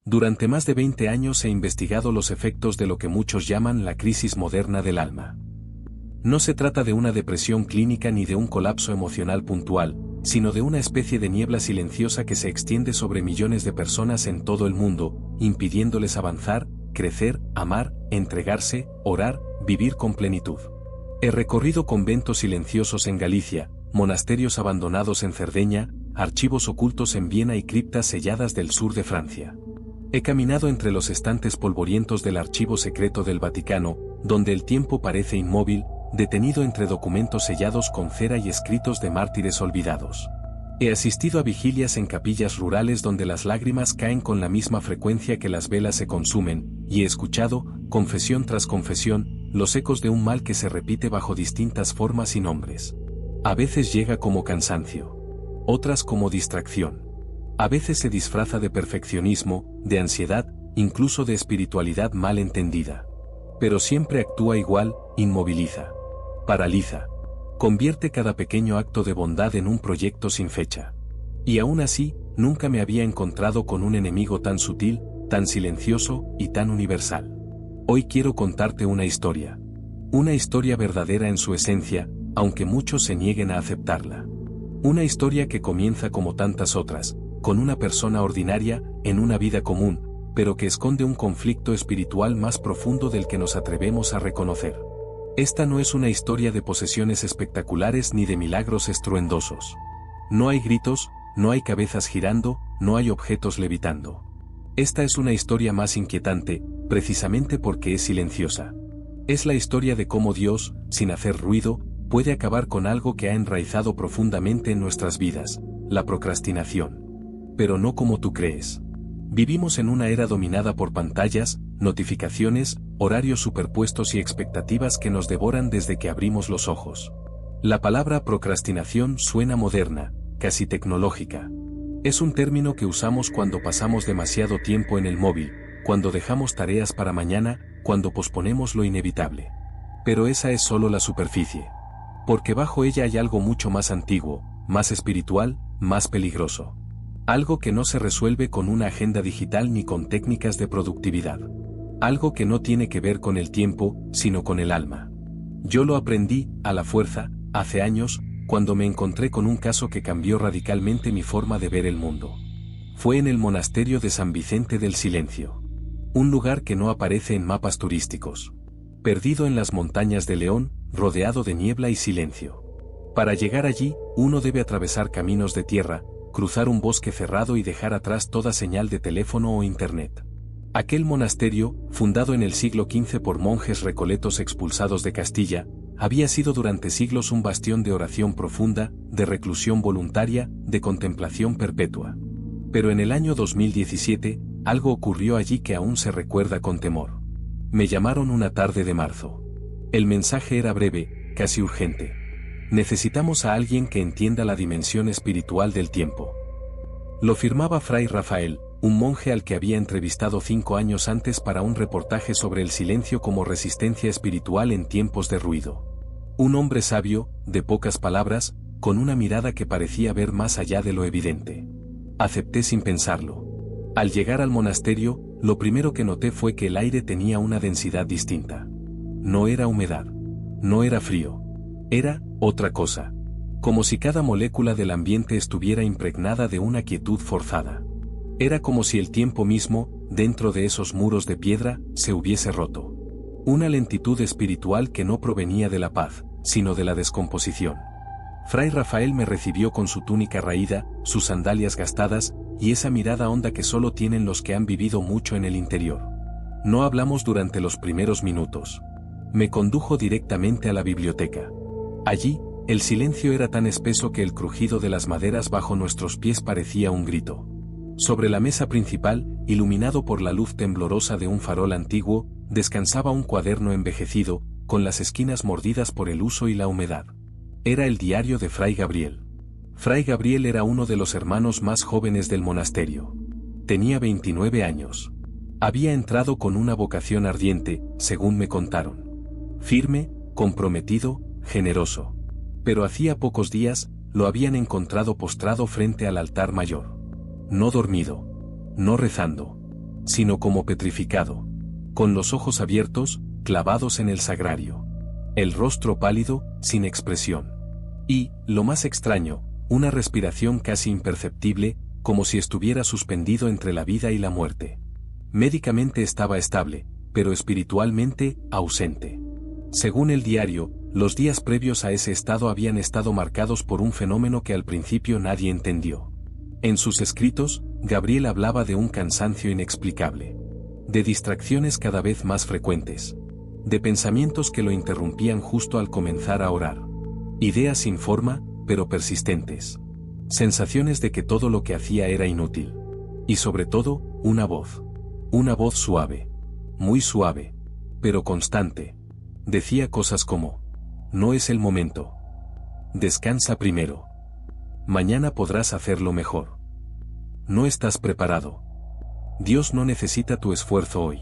Durante más de 20 años he investigado los efectos de lo que muchos llaman la crisis moderna del alma. No se trata de una depresión clínica ni de un colapso emocional puntual, sino de una especie de niebla silenciosa que se extiende sobre millones de personas en todo el mundo, impidiéndoles avanzar, crecer, amar, entregarse, orar, vivir con plenitud. He recorrido conventos silenciosos en Galicia, monasterios abandonados en Cerdeña, archivos ocultos en Viena y criptas selladas del sur de Francia. He caminado entre los estantes polvorientos del archivo secreto del Vaticano, donde el tiempo parece inmóvil, detenido entre documentos sellados con cera y escritos de mártires olvidados. He asistido a vigilias en capillas rurales donde las lágrimas caen con la misma frecuencia que las velas se consumen, y he escuchado, confesión tras confesión, los ecos de un mal que se repite bajo distintas formas y nombres. A veces llega como cansancio, otras como distracción. A veces se disfraza de perfeccionismo, de ansiedad, incluso de espiritualidad mal entendida. Pero siempre actúa igual, inmoviliza, paraliza, convierte cada pequeño acto de bondad en un proyecto sin fecha. Y aún así, nunca me había encontrado con un enemigo tan sutil, tan silencioso y tan universal. Hoy quiero contarte una historia verdadera en su esencia, aunque muchos se nieguen a aceptarla. Una historia que comienza como tantas otras, con una persona ordinaria, en una vida común, pero que esconde un conflicto espiritual más profundo del que nos atrevemos a reconocer. Esta no es una historia de posesiones espectaculares ni de milagros estruendosos. No hay gritos, no hay cabezas girando, no hay objetos levitando. Esta es una historia más inquietante, precisamente porque es silenciosa. Es la historia de cómo Dios, sin hacer ruido, puede acabar con algo que ha enraizado profundamente en nuestras vidas, la procrastinación. Pero no como tú crees. Vivimos en una era dominada por pantallas, notificaciones, horarios superpuestos y expectativas que nos devoran desde que abrimos los ojos. La palabra procrastinación suena moderna, casi tecnológica. Es un término que usamos cuando pasamos demasiado tiempo en el móvil, cuando dejamos tareas para mañana, cuando posponemos lo inevitable. Pero esa es solo la superficie. Porque bajo ella hay algo mucho más antiguo, más espiritual, más peligroso. Algo que no se resuelve con una agenda digital ni con técnicas de productividad. Algo que no tiene que ver con el tiempo, sino con el alma. Yo lo aprendí, a la fuerza, hace años, cuando me encontré con un caso que cambió radicalmente mi forma de ver el mundo. Fue en el monasterio de San Vicente del Silencio. Un lugar que no aparece en mapas turísticos. Perdido en las montañas de León, rodeado de niebla y silencio. Para llegar allí, uno debe atravesar caminos de tierra, cruzar un bosque cerrado y dejar atrás toda señal de teléfono o internet. Aquel monasterio, fundado en el siglo XV por monjes recoletos expulsados de Castilla, había sido durante siglos un bastión de oración profunda, de reclusión voluntaria, de contemplación perpetua. Pero en el año 2017, algo ocurrió allí que aún se recuerda con temor. Me llamaron una tarde de marzo. El mensaje era breve, casi urgente. Necesitamos a alguien que entienda la dimensión espiritual del tiempo. Lo firmaba Fray Rafael, un monje al que había entrevistado 5 años antes para un reportaje sobre el silencio como resistencia espiritual en tiempos de ruido. Un hombre sabio, de pocas palabras, con una mirada que parecía ver más allá de lo evidente. Acepté sin pensarlo. Al llegar al monasterio, lo primero que noté fue que el aire tenía una densidad distinta. No era humedad. No era frío. Era otra cosa. Como si cada molécula del ambiente estuviera impregnada de una quietud forzada. Era como si el tiempo mismo, dentro de esos muros de piedra, se hubiese roto. Una lentitud espiritual que no provenía de la paz, sino de la descomposición. Fray Rafael me recibió con su túnica raída, sus sandalias gastadas, y esa mirada honda que solo tienen los que han vivido mucho en el interior. No hablamos durante los primeros minutos. Me condujo directamente a la biblioteca. Allí, el silencio era tan espeso que el crujido de las maderas bajo nuestros pies parecía un grito. Sobre la mesa principal, iluminado por la luz temblorosa de un farol antiguo, descansaba un cuaderno envejecido, con las esquinas mordidas por el uso y la humedad. Era el diario de Fray Gabriel. Fray Gabriel era uno de los hermanos más jóvenes del monasterio. Tenía 29 años. Había entrado con una vocación ardiente, según me contaron. Firme, comprometido, generoso. Pero hacía pocos días, lo habían encontrado postrado frente al altar mayor. No dormido. No rezando. sino como petrificado, con los ojos abiertos, clavados en el sagrario. El rostro pálido, sin expresión. Y, lo más extraño, una respiración casi imperceptible, como si estuviera suspendido entre la vida y la muerte. Médicamente estaba estable, pero espiritualmente, ausente. Según el diario, los días previos a ese estado habían estado marcados por un fenómeno que al principio nadie entendió. En sus escritos, Gabriel hablaba de un cansancio inexplicable. De distracciones cada vez más frecuentes. De pensamientos que lo interrumpían justo al comenzar a orar. Ideas sin forma, pero persistentes. Sensaciones de que todo lo que hacía era inútil. Y sobre todo, una voz. Una voz suave. Muy suave. Pero constante. Decía cosas como: no es el momento. Descansa primero. Mañana podrás hacerlo mejor. No estás preparado. Dios no necesita tu esfuerzo hoy.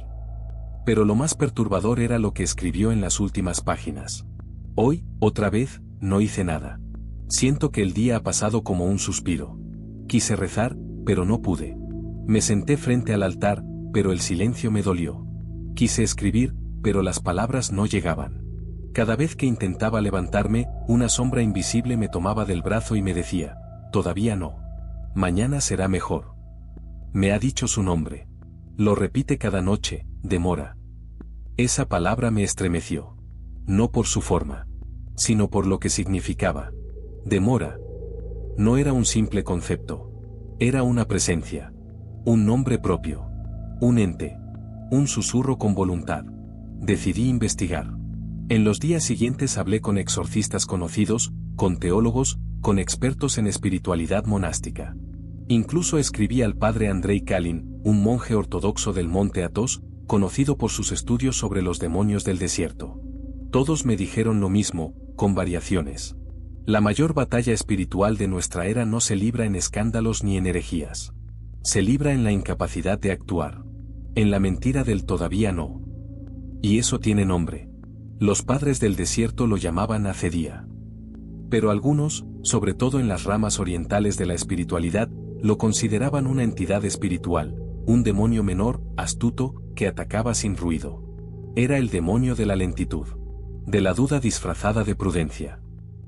Pero lo más perturbador era lo que escribió en las últimas páginas. Hoy, otra vez, no hice nada. Siento que el día ha pasado como un suspiro. Quise rezar, pero no pude. Me senté frente al altar, pero el silencio me dolió. Quise escribir, pero las palabras no llegaban. Cada vez que intentaba levantarme, una sombra invisible me tomaba del brazo y me decía: todavía no. Mañana será mejor. Me ha dicho su nombre. Lo repite cada noche, demora. Esa palabra me estremeció. No por su forma, sino por lo que significaba. Demora. No era un simple concepto. Era una presencia. Un nombre propio. Un ente. Un susurro con voluntad. Decidí investigar. En los días siguientes hablé con exorcistas conocidos, con teólogos, con expertos en espiritualidad monástica. Incluso escribí al padre Andrei Kalin, un monje ortodoxo del monte Athos, conocido por sus estudios sobre los demonios del desierto. Todos me dijeron lo mismo, con variaciones. La mayor batalla espiritual de nuestra era no se libra en escándalos ni en herejías. Se libra en la incapacidad de actuar. En la mentira del todavía no. Y eso tiene nombre. Los padres del desierto lo llamaban acedía. Pero algunos, sobre todo en las ramas orientales de la espiritualidad, lo consideraban una entidad espiritual, un demonio menor, astuto, que atacaba sin ruido. Era el demonio de la lentitud. De la duda disfrazada de prudencia.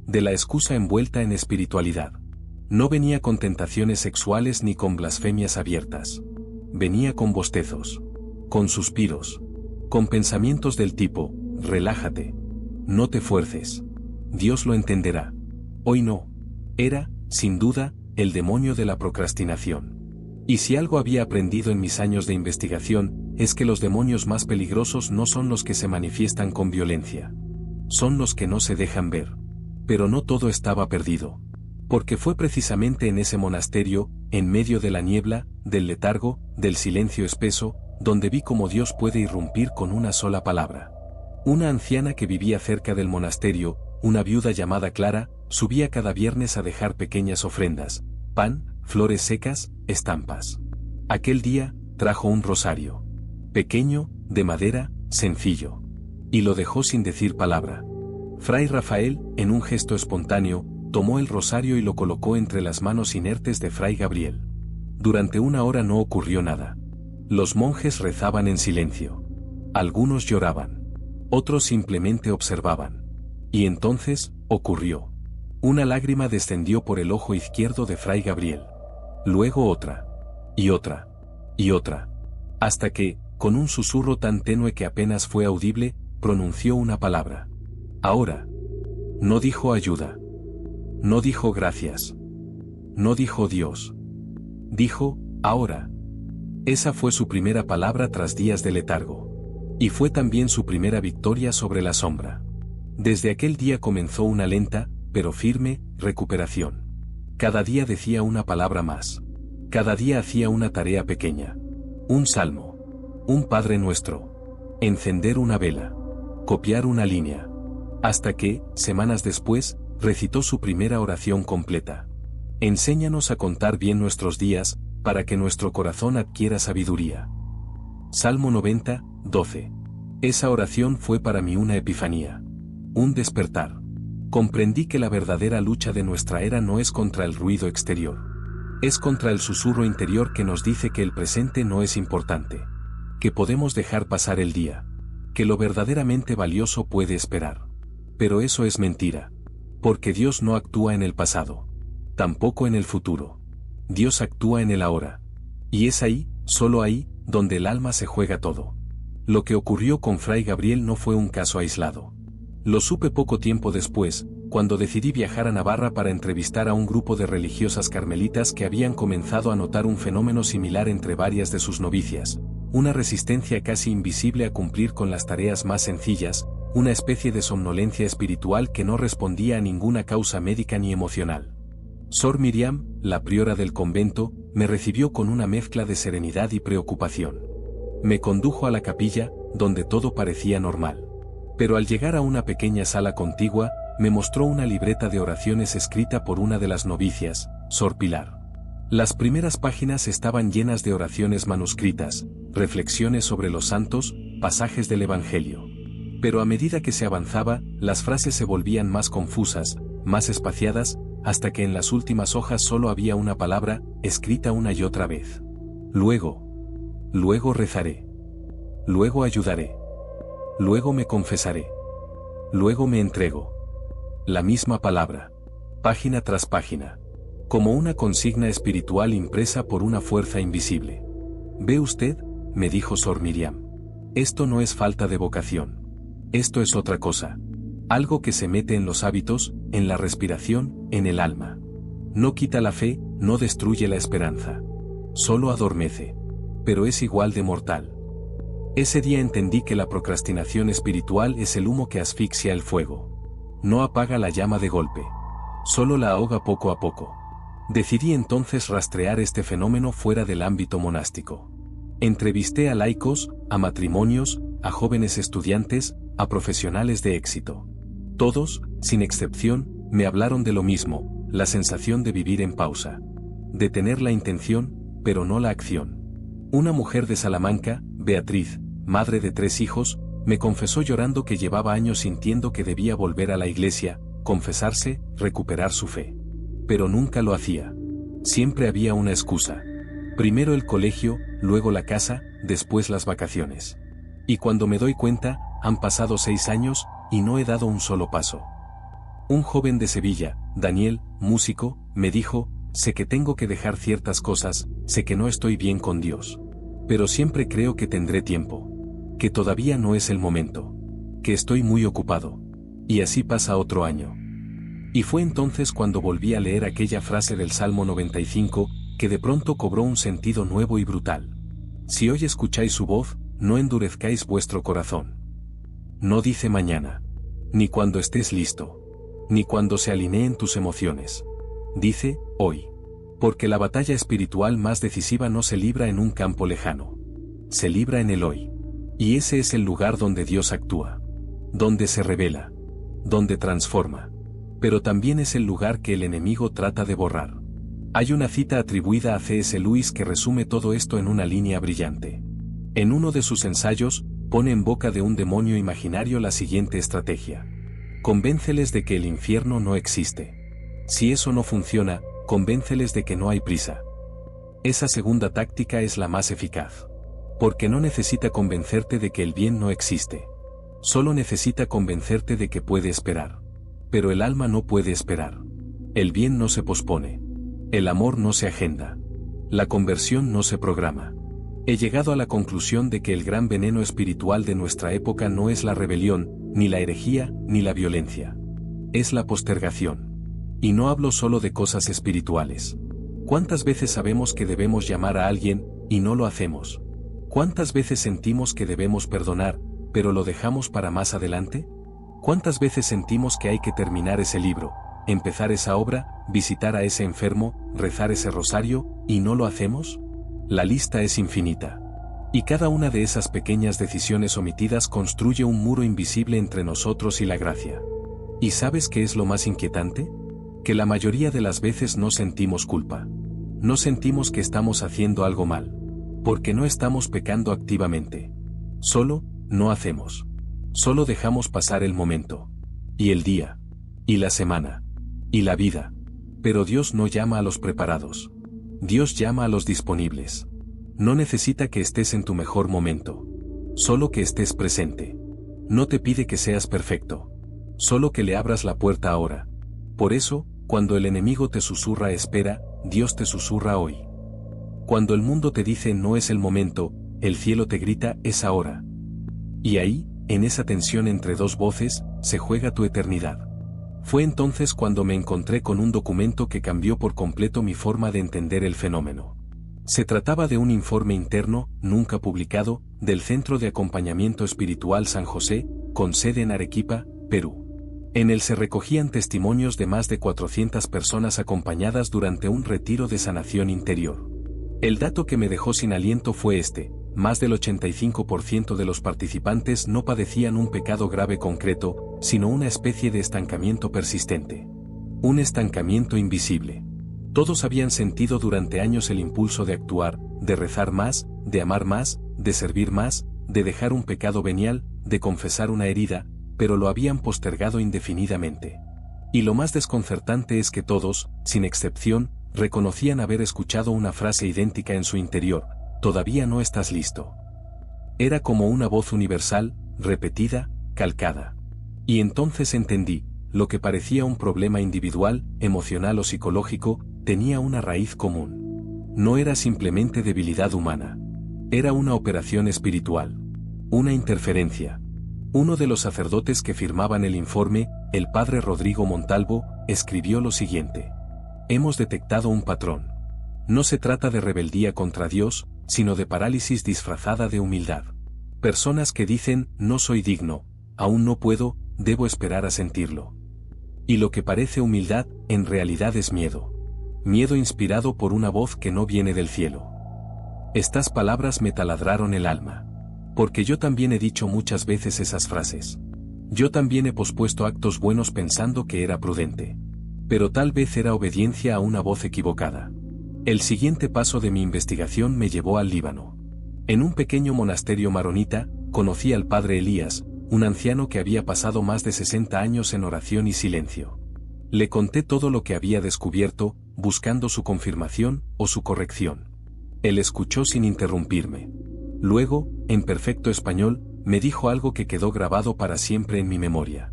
De la excusa envuelta en espiritualidad. No venía con tentaciones sexuales ni con blasfemias abiertas. Venía con bostezos. Con suspiros. Con pensamientos del tipo: relájate. No te fuerces. Dios lo entenderá. Hoy no. Era, sin duda, el demonio de la procrastinación. Y si algo había aprendido en mis años de investigación, es que los demonios más peligrosos no son los que se manifiestan con violencia. Son los que no se dejan ver. Pero no todo estaba perdido. Porque fue precisamente en ese monasterio, en medio de la niebla, del letargo, del silencio espeso, donde vi cómo Dios puede irrumpir con una sola palabra. Una anciana que vivía cerca del monasterio, una viuda llamada Clara, subía cada viernes a dejar pequeñas ofrendas: pan, flores secas, estampas. Aquel día, trajo un rosario. Pequeño, de madera, sencillo. Y lo dejó sin decir palabra. Fray Rafael, en un gesto espontáneo, tomó el rosario y lo colocó entre las manos inertes de Fray Gabriel. Durante una hora no ocurrió nada. Los monjes rezaban en silencio. Algunos lloraban. Otros simplemente observaban. Y entonces, ocurrió. Una lágrima descendió por el ojo izquierdo de Fray Gabriel. Luego otra. Y otra. Y otra. Hasta que, con un susurro tan tenue que apenas fue audible, pronunció una palabra. Ahora. No dijo ayuda. No dijo gracias. No dijo Dios. Dijo, ahora. Esa fue su primera palabra tras días de letargo. Y fue también su primera victoria sobre la sombra. Desde aquel día comenzó una lenta, pero firme, recuperación. Cada día decía una palabra más. Cada día hacía una tarea pequeña. Un salmo. Un Padre Nuestro. Encender una vela. Copiar una línea. Hasta que, semanas después, recitó su primera oración completa. Enséñanos a contar bien nuestros días, para que nuestro corazón adquiera sabiduría. Salmo 90, 12. Esa oración fue para mí una epifanía. Un despertar. Comprendí que la verdadera lucha de nuestra era no es contra el ruido exterior. Es contra el susurro interior que nos dice que el presente no es importante, que podemos dejar pasar el día, que lo verdaderamente valioso puede esperar. Pero eso es mentira, porque Dios no actúa en el pasado, tampoco en el futuro. Dios actúa en el ahora. Y es ahí, solo ahí, donde el alma se juega todo. Lo que ocurrió con Fray Gabriel no fue un caso aislado. Lo supe poco tiempo después, cuando decidí viajar a Navarra para entrevistar a un grupo de religiosas carmelitas que habían comenzado a notar un fenómeno similar entre varias de sus novicias, una resistencia casi invisible a cumplir con las tareas más sencillas, una especie de somnolencia espiritual que no respondía a ninguna causa médica ni emocional. Sor Miriam, la priora del convento, me recibió con una mezcla de serenidad y preocupación. Me condujo a la capilla, donde todo parecía normal. Pero al llegar a una pequeña sala contigua, me mostró una libreta de oraciones escrita por una de las novicias, Sor Pilar. Las primeras páginas estaban llenas de oraciones manuscritas, reflexiones sobre los santos, pasajes del Evangelio. Pero a medida que se avanzaba, las frases se volvían más confusas, más espaciadas, hasta que en las últimas hojas solo había una palabra, escrita una y otra vez. Luego rezaré. Luego ayudaré. Luego me confesaré. Luego me entrego. La misma palabra. Página tras página. Como una consigna espiritual impresa por una fuerza invisible. ¿Ve usted?, me dijo Sor Miriam. Esto no es falta de vocación. Esto es otra cosa. Algo que se mete en los hábitos, en la respiración, en el alma. No quita la fe, no destruye la esperanza. Solo adormece. Pero es igual de mortal. Ese día entendí que la procrastinación espiritual es el humo que asfixia el fuego. No apaga la llama de golpe. Solo la ahoga poco a poco. Decidí entonces rastrear este fenómeno fuera del ámbito monástico. Entrevisté a laicos, a matrimonios, a jóvenes estudiantes, a profesionales de éxito. Todos, sin excepción, me hablaron de lo mismo, la sensación de vivir en pausa. De tener la intención, pero no la acción. Una mujer de Salamanca, Beatriz, madre de 3 hijos, me confesó llorando que llevaba años sintiendo que debía volver a la iglesia, confesarse, recuperar su fe. Pero nunca lo hacía. Siempre había una excusa. Primero el colegio, luego la casa, después las vacaciones. Y cuando me doy cuenta, han pasado 6 años, y no he dado un solo paso. Un joven de Sevilla, Daniel, músico, me dijo, sé que tengo que dejar ciertas cosas, sé que no estoy bien con Dios. Pero siempre creo que tendré tiempo. Que todavía no es el momento. Que estoy muy ocupado. Y así pasa otro año. Y fue entonces cuando volví a leer aquella frase del Salmo 95, que de pronto cobró un sentido nuevo y brutal. Si hoy escucháis su voz, no endurezcáis vuestro corazón. No dice mañana. Ni cuando estés listo. Ni cuando se alineen tus emociones. Dice, hoy. Porque la batalla espiritual más decisiva no se libra en un campo lejano. Se libra en el hoy. Y ese es el lugar donde Dios actúa. Donde se revela. Donde transforma. Pero también es el lugar que el enemigo trata de borrar. Hay una cita atribuida a C.S. Lewis que resume todo esto en una línea brillante. En uno de sus ensayos, pone en boca de un demonio imaginario la siguiente estrategia. Convénceles de que el infierno no existe. Si eso no funciona, convénceles de que no hay prisa. Esa segunda táctica es la más eficaz. Porque no necesita convencerte de que el bien no existe. Solo necesita convencerte de que puede esperar. Pero el alma no puede esperar. El bien no se pospone. El amor no se agenda. La conversión no se programa. He llegado a la conclusión de que el gran veneno espiritual de nuestra época no es la rebelión, ni la herejía, ni la violencia. Es la postergación. Y no hablo solo de cosas espirituales. ¿Cuántas veces sabemos que debemos llamar a alguien, y no lo hacemos? ¿Cuántas veces sentimos que debemos perdonar, pero lo dejamos para más adelante? ¿Cuántas veces sentimos que hay que terminar ese libro, empezar esa obra, visitar a ese enfermo, rezar ese rosario, y no lo hacemos? La lista es infinita. Y cada una de esas pequeñas decisiones omitidas construye un muro invisible entre nosotros y la gracia. ¿Y sabes qué es lo más inquietante? Que la mayoría de las veces no sentimos culpa. No sentimos que estamos haciendo algo mal. Porque no estamos pecando activamente. Solo, no hacemos. Solo dejamos pasar el momento. Y el día. Y la semana. Y la vida. Pero Dios no llama a los preparados. Dios llama a los disponibles. No necesita que estés en tu mejor momento. Solo que estés presente. No te pide que seas perfecto. Solo que le abras la puerta ahora. Por eso, cuando el enemigo te susurra espera, Dios te susurra hoy. Cuando el mundo te dice no es el momento, el cielo te grita es ahora. Y ahí, en esa tensión entre dos voces, se juega tu eternidad. Fue entonces cuando me encontré con un documento que cambió por completo mi forma de entender el fenómeno. Se trataba de un informe interno, nunca publicado, del Centro de Acompañamiento Espiritual San José, con sede en Arequipa, Perú. En él se recogían testimonios de más de 400 personas acompañadas durante un retiro de sanación interior. El dato que me dejó sin aliento fue este: más del 85% de los participantes no padecían un pecado grave concreto, sino una especie de estancamiento persistente. Un estancamiento invisible. Todos habían sentido durante años el impulso de actuar, de rezar más, de amar más, de servir más, de dejar un pecado venial, de confesar una herida, pero lo habían postergado indefinidamente. Y lo más desconcertante es que todos, sin excepción, reconocían haber escuchado una frase idéntica en su interior: todavía no estás listo. Era como una voz universal, repetida, calcada. Y entonces entendí, lo que parecía un problema individual, emocional o psicológico, tenía una raíz común. No era simplemente debilidad humana. Era una operación espiritual. Una interferencia. Uno de los sacerdotes que firmaban el informe, el padre Rodrigo Montalvo, escribió lo siguiente: hemos detectado un patrón. No se trata de rebeldía contra Dios, sino de parálisis disfrazada de humildad. Personas que dicen, no soy digno, aún no puedo, debo esperar a sentirlo. Y lo que parece humildad, en realidad es miedo. Miedo inspirado por una voz que no viene del cielo. Estas palabras me taladraron el alma. Porque yo también he dicho muchas veces esas frases. Yo también he pospuesto actos buenos pensando que era prudente. Pero tal vez era obediencia a una voz equivocada. El siguiente paso de mi investigación me llevó al Líbano. En un pequeño monasterio maronita, conocí al padre Elías, un anciano que había pasado más de 60 años en oración y silencio. Le conté todo lo que había descubierto, buscando su confirmación o su corrección. Él escuchó sin interrumpirme. Luego, en perfecto español, me dijo algo que quedó grabado para siempre en mi memoria.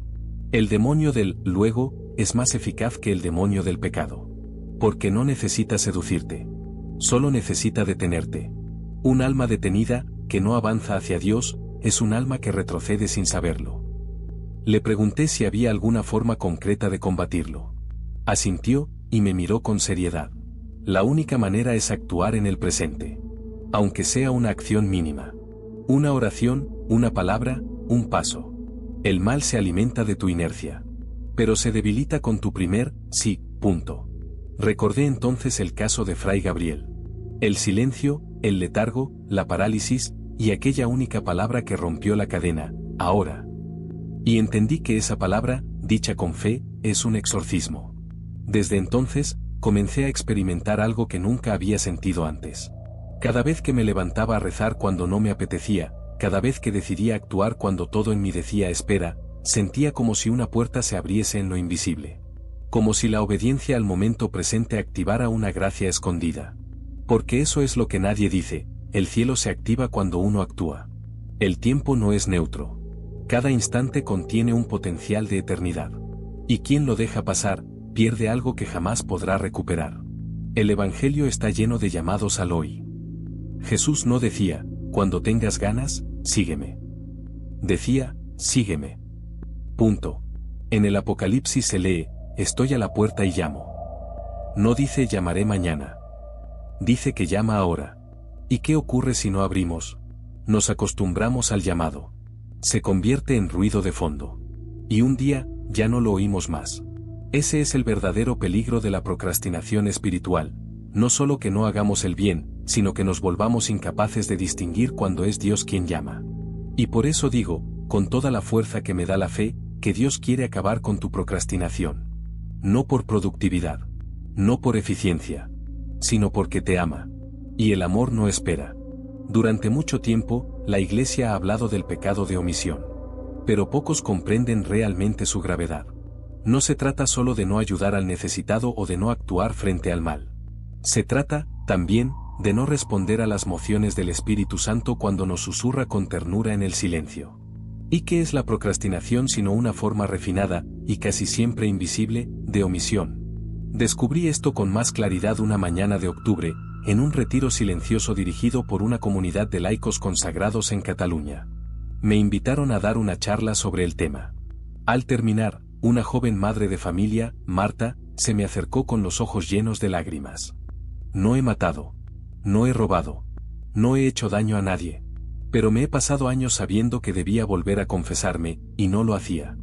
El demonio del luego es más eficaz que el demonio del pecado. Porque no necesita seducirte. Solo necesita detenerte. Un alma detenida, que no avanza hacia Dios, es un alma que retrocede sin saberlo. Le pregunté si había alguna forma concreta de combatirlo. Asintió, y me miró con seriedad. La única manera es actuar en el presente. Aunque sea una acción mínima. Una oración, una palabra, un paso. El mal se alimenta de tu inercia. Pero se debilita con tu primer, sí, punto. Recordé entonces el caso de Fray Gabriel. El silencio, el letargo, la parálisis, y aquella única palabra que rompió la cadena, ahora. Y entendí que esa palabra, dicha con fe, es un exorcismo. Desde entonces, comencé a experimentar algo que nunca había sentido antes. Cada vez que me levantaba a rezar cuando no me apetecía, cada vez que decidía actuar cuando todo en mí decía espera, sentía como si una puerta se abriese en lo invisible. Como si la obediencia al momento presente activara una gracia escondida. Porque eso es lo que nadie dice: el cielo se activa cuando uno actúa. El tiempo no es neutro. Cada instante contiene un potencial de eternidad. Y quien lo deja pasar, pierde algo que jamás podrá recuperar. El Evangelio está lleno de llamados al hoy. Jesús no decía, cuando tengas ganas, sígueme. Decía, sígueme. Punto. En el Apocalipsis se lee, estoy a la puerta y llamo. No dice llamaré mañana. Dice que llama ahora. ¿Y qué ocurre si no abrimos? Nos acostumbramos al llamado. Se convierte en ruido de fondo. Y un día, ya no lo oímos más. Ese es el verdadero peligro de la procrastinación espiritual. No solo que no hagamos el bien, sino que nos volvamos incapaces de distinguir cuando es Dios quien llama. Y por eso digo, con toda la fuerza que me da la fe, que Dios quiere acabar con tu procrastinación. No por productividad. No por eficiencia. Sino porque te ama. Y el amor no espera. Durante mucho tiempo, la Iglesia ha hablado del pecado de omisión. Pero pocos comprenden realmente su gravedad. No se trata solo de no ayudar al necesitado o de no actuar frente al mal. Se trata También, de no responder a las mociones del Espíritu Santo cuando nos susurra con ternura en el silencio. ¿Y qué es la procrastinación sino una forma refinada, y casi siempre invisible, de omisión? Descubrí esto con más claridad una mañana de octubre, en un retiro silencioso dirigido por una comunidad de laicos consagrados en Cataluña. Me invitaron a dar una charla sobre el tema. Al terminar, una joven madre de familia, Marta, se me acercó con los ojos llenos de lágrimas. No he matado. No he robado. No he hecho daño a nadie. Pero me he pasado años sabiendo que debía volver a confesarme, y no lo hacía.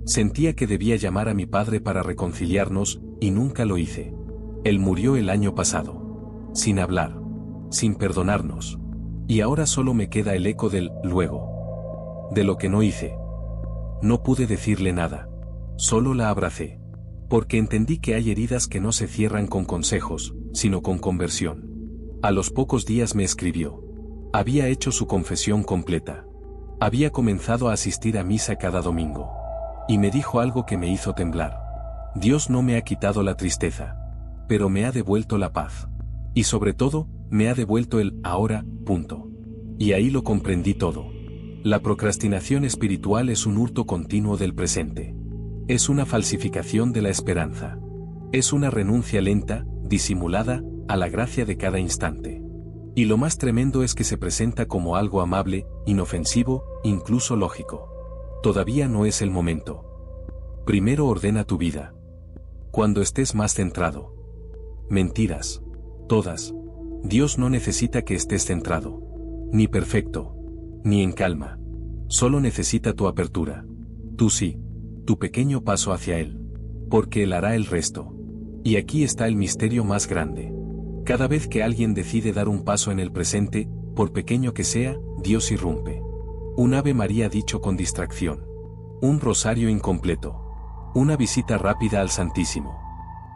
Sentía que debía llamar a mi padre para reconciliarnos, y nunca lo hice. Él murió el año pasado. Sin hablar. Sin perdonarnos. Y ahora solo me queda el eco del luego. De lo que no hice. No pude decirle nada. Solo la abracé. Porque entendí que hay heridas que no se cierran con consejos, sino con conversión. A los pocos días me escribió. Había hecho su confesión completa. Había comenzado a asistir a misa cada domingo. Y me dijo algo que me hizo temblar. Dios no me ha quitado la tristeza. Pero me ha devuelto la paz. Y sobre todo, me ha devuelto el ahora, punto. Y ahí lo comprendí todo. La procrastinación espiritual es un hurto continuo del presente. Es una falsificación de la esperanza. Es una renuncia lenta, disimulada, a la gracia de cada instante. Y lo más tremendo es que se presenta como algo amable, inofensivo, incluso lógico. Todavía no es el momento. Primero ordena tu vida. Cuando estés más centrado. Mentiras. Todas. Dios no necesita que estés centrado. Ni perfecto. Ni en calma. Solo necesita tu apertura. Tú sí. Tu pequeño paso hacia Él. Porque Él hará el resto. Y aquí está el misterio más grande. Cada vez que alguien decide dar un paso en el presente, por pequeño que sea, Dios irrumpe. Un Ave María dicho con distracción. Un rosario incompleto. Una visita rápida al Santísimo.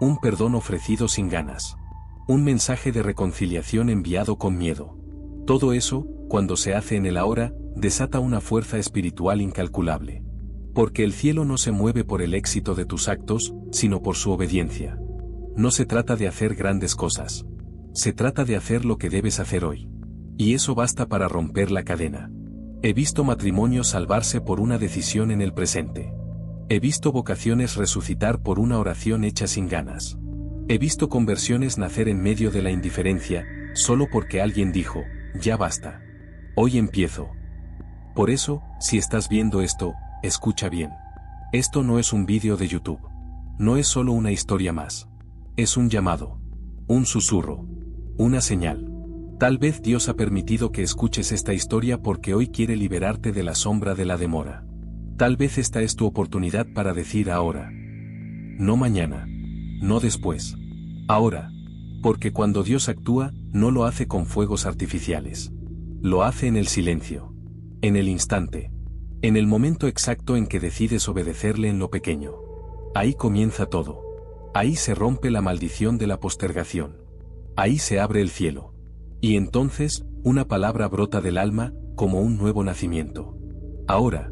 Un perdón ofrecido sin ganas. Un mensaje de reconciliación enviado con miedo. Todo eso, cuando se hace en el ahora, desata una fuerza espiritual incalculable. Porque el cielo no se mueve por el éxito de tus actos, sino por su obediencia. No se trata de hacer grandes cosas. Se trata de hacer lo que debes hacer hoy. Y eso basta para romper la cadena. He visto matrimonios salvarse por una decisión en el presente. He visto vocaciones resucitar por una oración hecha sin ganas. He visto conversiones nacer en medio de la indiferencia, solo porque alguien dijo, ya basta. Hoy empiezo. Por eso, si estás viendo esto, escucha bien. Esto no es un vídeo de YouTube. No es solo una historia más. Es un llamado. Un susurro. Una señal. Tal vez Dios ha permitido que escuches esta historia porque hoy quiere liberarte de la sombra de la demora. Tal vez esta es tu oportunidad para decir ahora. No mañana. No después. Ahora. Porque cuando Dios actúa, no lo hace con fuegos artificiales. Lo hace en el silencio. En el instante. En el momento exacto en que decides obedecerle en lo pequeño. Ahí comienza todo. Ahí se rompe la maldición de la postergación. Ahí se abre el cielo. Y entonces, una palabra brota del alma, como un nuevo nacimiento. Ahora,